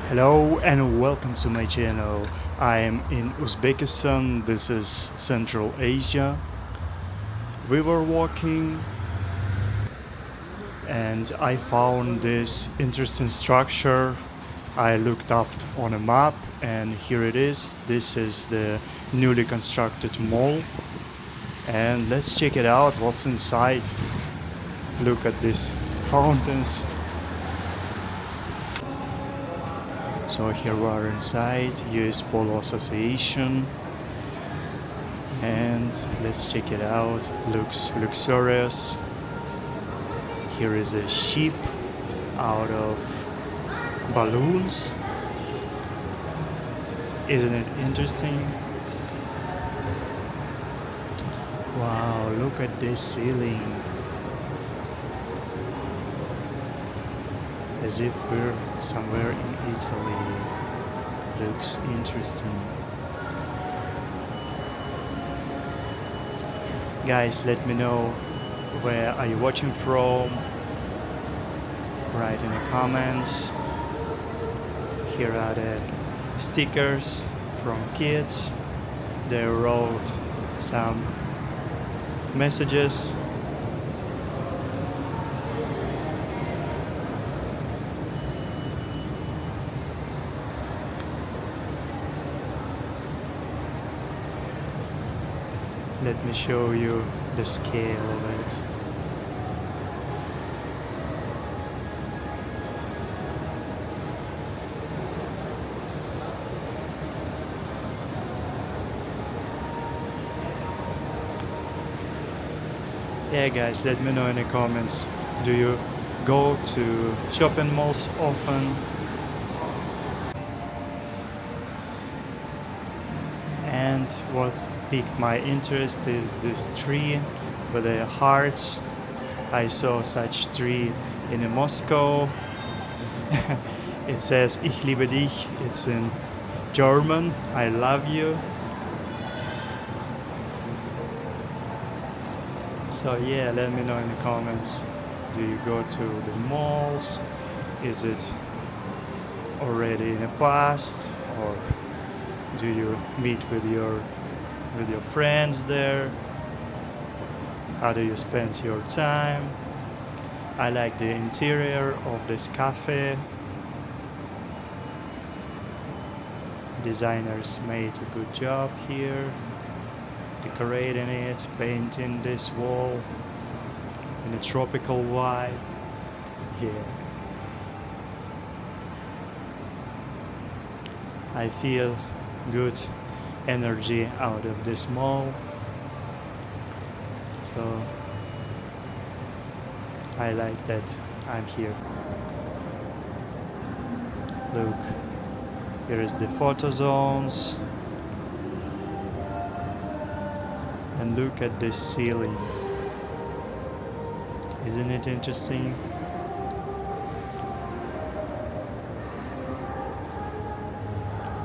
Hello and welcome to my channel. I am in Uzbekistan. This is Central Asia. We were walking and I found this interesting structure. I looked up on a map and here it is. This is the newly constructed mall. And let's check it out, what's inside. Look at these fountains. So here we are inside US Polo Association, and let's check it out. Looks luxurious. Here is a ship out of balloons. Isn't it interesting? Wow, look at this ceiling. As if we're somewhere in Italy. Looks interesting. Guys, let me know where are you watching from. Write in the comments. Here are the stickers from kids. They wrote some messages. Let me show you the scale of it. Yeah guys, let me know in the comments. Do you go to shopping malls often? And what piqued my interest is this tree with the hearts. I saw such tree in Moscow. It says Ich liebe dich. It's in German. I love you. So yeah, let me know in the comments. Do you go to the malls? Is it already in the past, or do you meet with your friends there? How do you spend your time? I like the interior of this cafe. Designers made a good job here, decorating it, painting this wall in a tropical vibe. Yeah. I feel good energy out of this mall, so I like that I'm here. Look, here is the photo zones, and look at this ceiling. Isn't it interesting?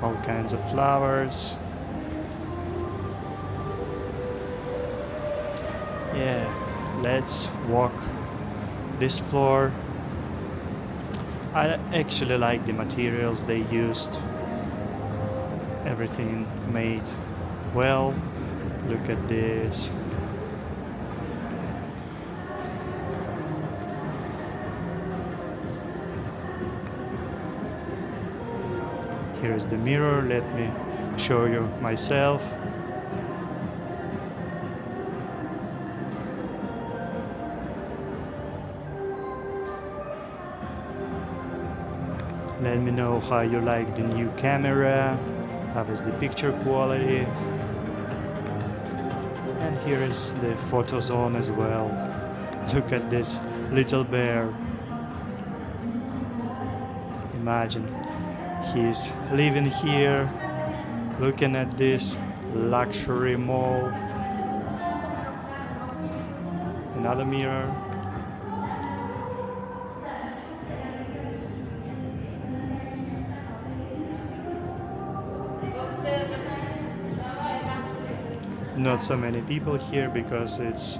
All kinds of flowers. Yeah, let's walk this floor. I actually like the materials they used. Everything made well. Look at this. Here is the mirror. Let me show you myself. Let me know how you like the new camera, how is the picture quality. And here is the photo zone as well. Look at this little bear. Imagine he's living here, looking at this luxury mall. Another mirror. Not so many people here because it's,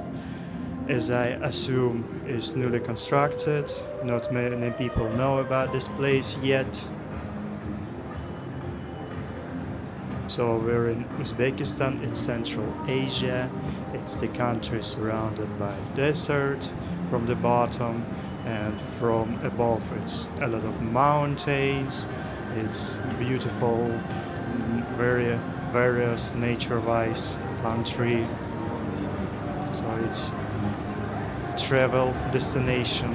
as I assume, is newly constructed. Not many people know about this place yet. So we're in Uzbekistan, it's Central Asia, it's the country surrounded by desert from the bottom, and from above it's a lot of mountains, it's beautiful, very various nature-wise country, so it's travel destination.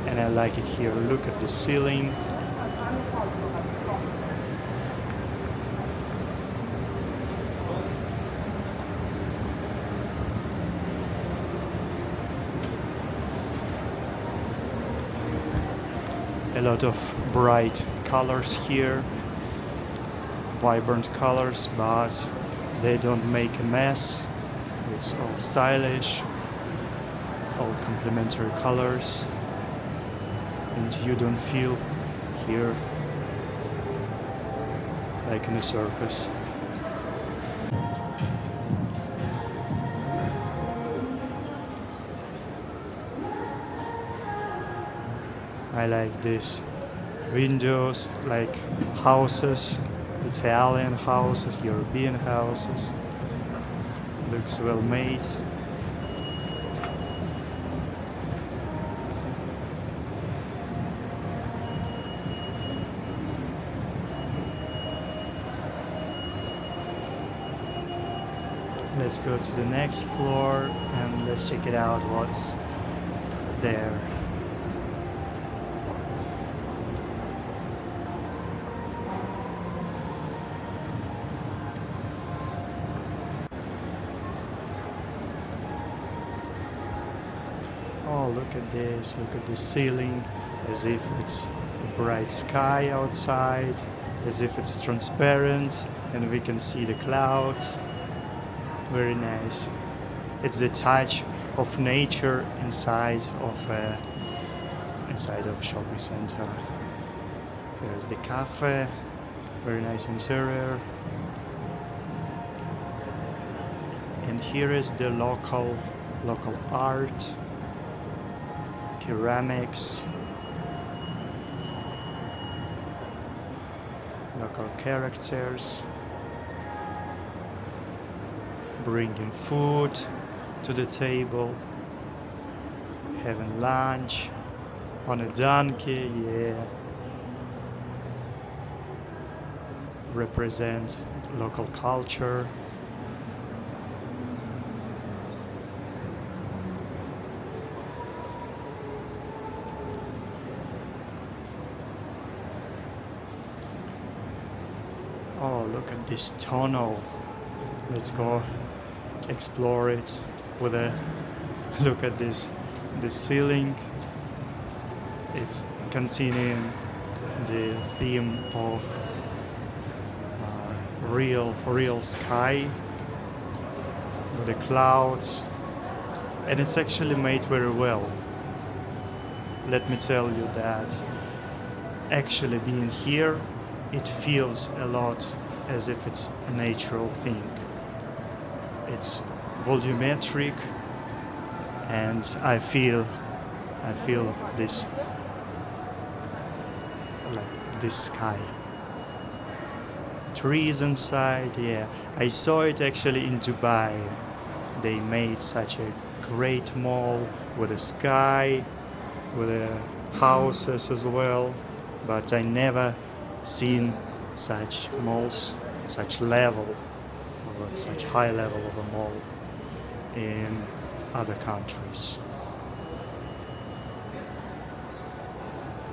And I like it here. Look at the ceiling. A lot of bright colors here, vibrant colors, but they don't make a mess. It's all stylish, all complementary colors, and you don't feel here like in a circus. I like these windows, like houses, Italian houses, European houses. Looks well made. Let's go to the next floor and let's check it out what's there. Oh, look at this, look at the ceiling, as if it's a bright sky outside, as if it's transparent and we can see the clouds. Very nice. It's the touch of nature inside of a shopping center. There's the cafe, very nice interior. And here is the local art, ceramics, local characters, bringing food to the table, having lunch on a donkey, yeah. Represent local culture. Oh, look at this tunnel. Let's go explore it with a look at this ceiling. It's continuing the theme of real sky with the clouds, and it's actually made very well. Let me tell you that actually being here, it feels a lot as if it's a natural thing. It's volumetric, and I feel this, like this sky. Trees inside, yeah. I saw it actually in Dubai. They made such a great mall with a sky, with houses as well, but I never seen such malls, such level, or such high level of a mall in other countries.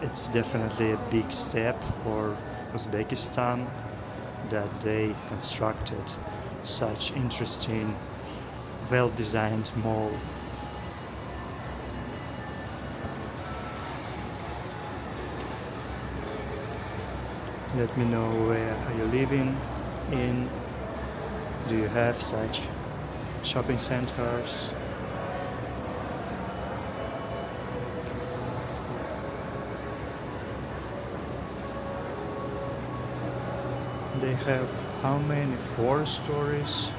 It's definitely a big step for Uzbekistan that they constructed such interesting, well-designed mall. Let me know where are you living in. Do you have such shopping centers? They have how many? 4 stories?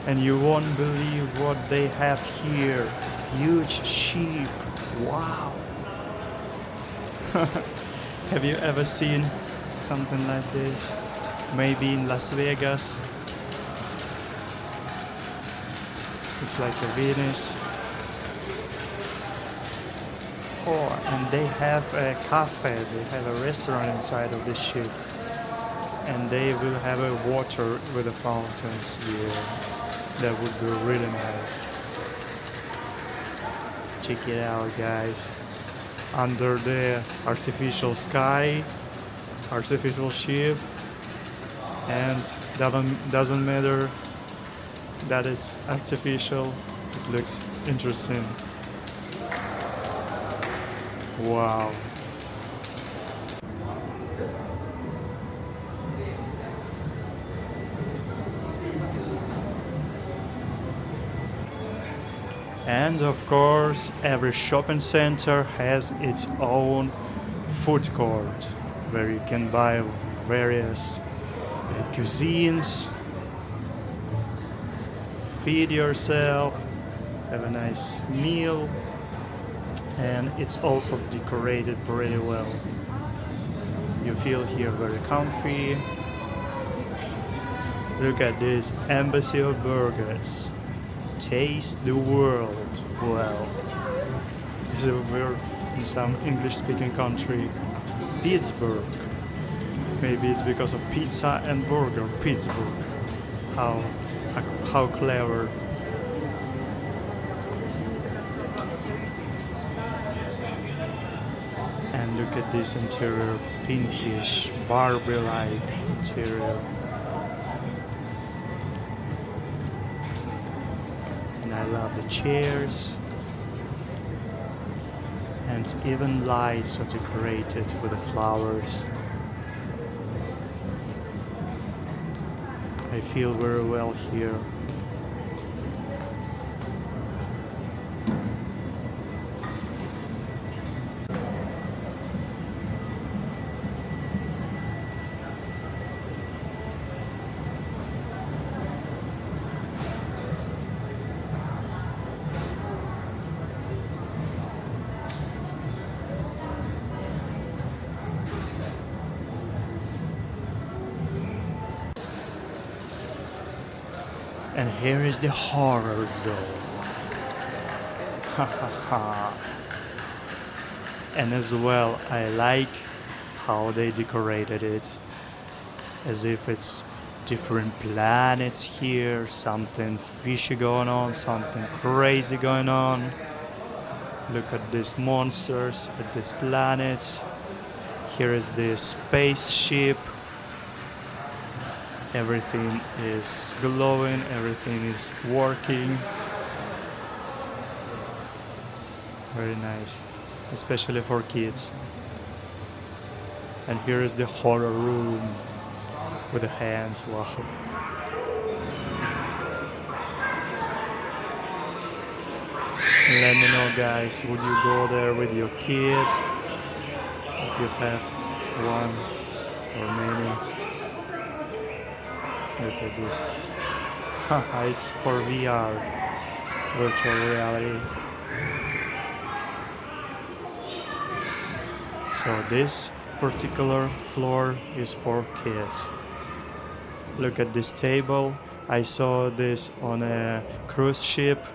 And you won't believe what they have here. Huge sheep. Wow. Have you ever seen something like this? Maybe in Las Vegas. It's like a Venice. Oh, and they have a cafe, they have a restaurant inside of the ship. And they will have a water with the fountains. Yeah, that would be really nice. Check it out, guys. Under the artificial sky, artificial ship, and doesn't matter that it's artificial, it looks interesting. Wow. And of course, every shopping center has its own food court where you can buy various cuisines, feed yourself, have a nice meal, and it's also decorated pretty well. You feel here very comfy. Look at this embassy of burgers. Taste the world. Well, as if we're in some English-speaking country, Pittsburgh. Maybe it's because of pizza and burger, Pittsburgh. How clever. And look at this interior, pinkish, Barbie-like interior. I love the chairs, and even lights are decorated with the flowers. I feel very well here. And here is the horror zone. Ha ha ha. And as well, I like how they decorated it. As if it's different planets here, something fishy going on, something crazy going on. Look at these monsters, at these planets. Here is the spaceship. Everything is glowing, everything is working. Very nice, especially for kids. And here is the horror room with the hands. Wow. Let me know, guys, would you go there with your kid? If you have one or many. Look at this. Haha, it's for VR, virtual reality. So this particular floor is for kids. Look at this table. I saw this on a cruise ship.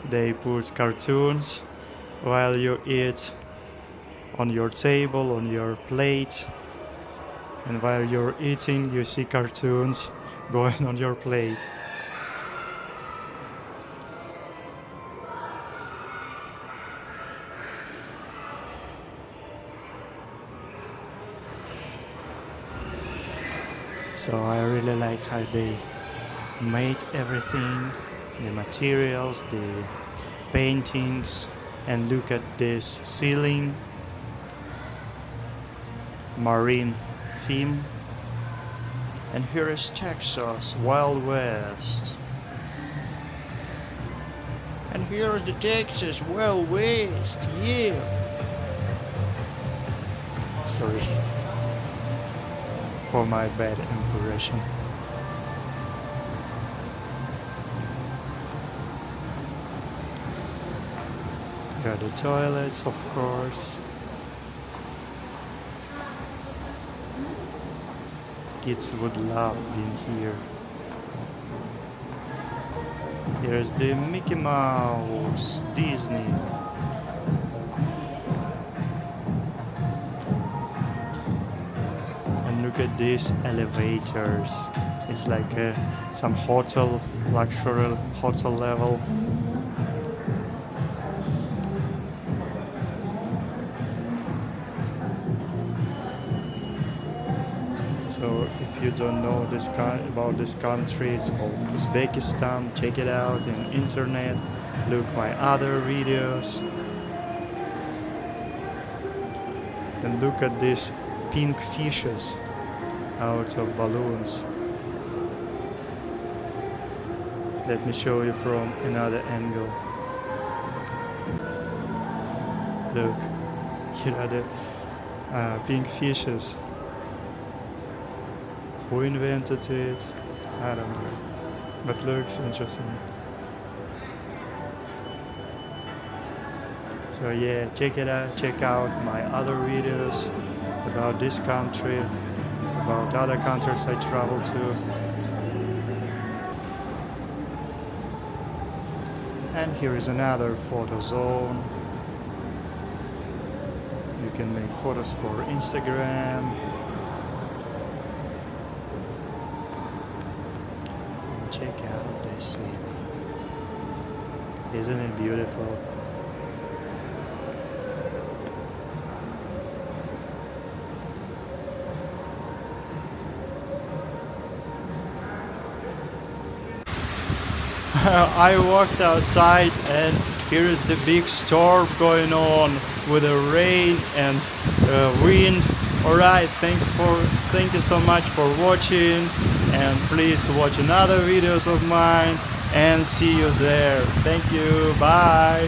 They put cartoons while you eat on your table, on your plate. And while you're eating, you see cartoons going on your plate. So I really like how they made everything, the materials, the paintings, and look at this ceiling, marine theme. And here is Texas, Wild West. And here is the Texas Wild West, yeah. Sorry for my bad impression. Here are the toilets, of course. Kids would love being here. Here's the Mickey Mouse, Disney. And look at these elevators. It's like some hotel, luxury hotel level. So if you don't know about this country, it's called Uzbekistan. Check it out in internet. Look my other videos. And look at these pink fishes out of balloons. Let me show you from another angle. Look, here are the pink fishes. Who invented it? I don't know, but looks interesting. So yeah, check it out. Check out my other videos about this country, about other countries I travel to. And here is another photo zone. You can make photos for Instagram. Check out this ceiling. Isn't it beautiful? I walked outside and here is the big storm going on with the rain and wind. Alright, thank you so much for watching, and please watch another videos of mine and see you there. Thank you, bye.